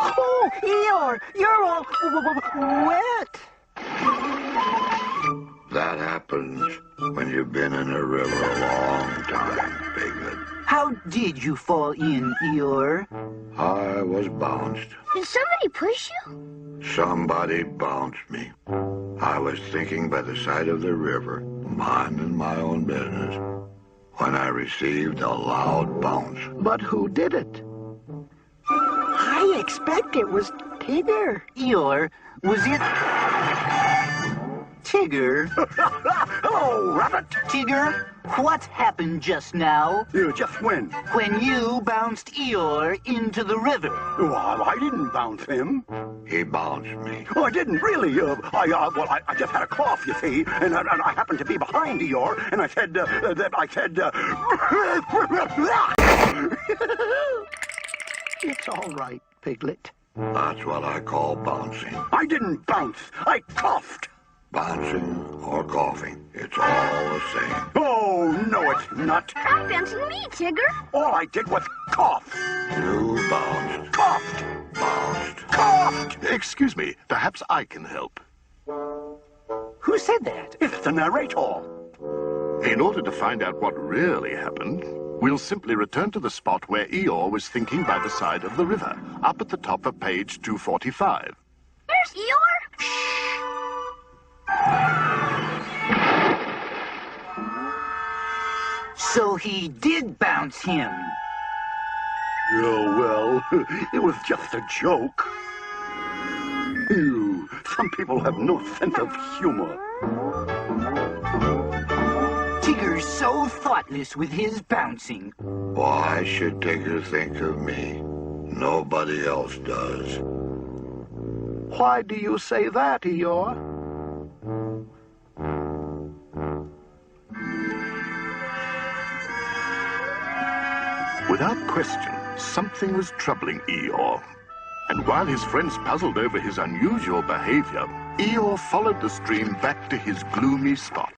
Oh, Eeyore, you're all wet. That happens when you've been in a river a long time, Piglet. How did you fall in, Eeyore? I was bounced. Did somebody push you? Somebody bounced me. I was thinking by the side of the river, minding my own business, when I received a loud bounce. But who did it? I expect it was Tigger. Eeyore, was it Tigger? Hello, Rabbit. Tigger, what happened just now? Just when? When you bounced Eeyore into the river. Well, I didn't bounce him. He bounced me. Oh, I didn't really. I just had a cough, you see, and I happened to be behind Eeyore, and I said, It's all right, Piglet. That's what I call bouncing. I didn't bounce. I coughed. Bouncing or coughing, it's all the same. Oh, no, it's not. Stop bouncing me, Tigger. All I did was cough. You bounced, Coughed. bounced. Coughed. Excuse me, perhaps I can help. Who said that? It's the narrator. In order to find out what really happened, we'll simply return to the spot where Eeyore was thinking by the side of the river, up at the top of page 245. There's Eeyore. So he did bounce him. Oh, well, it was just a joke. Ew, some people have no sense of humor. Tigger's so thoughtless with his bouncing. Why should Tigger think of me? Nobody else does. Why do you say that, Eeyore? Without question, something was troubling Eeyore. And while his friends puzzled over his unusual behavior, Eeyore followed the stream back to his gloomy spot.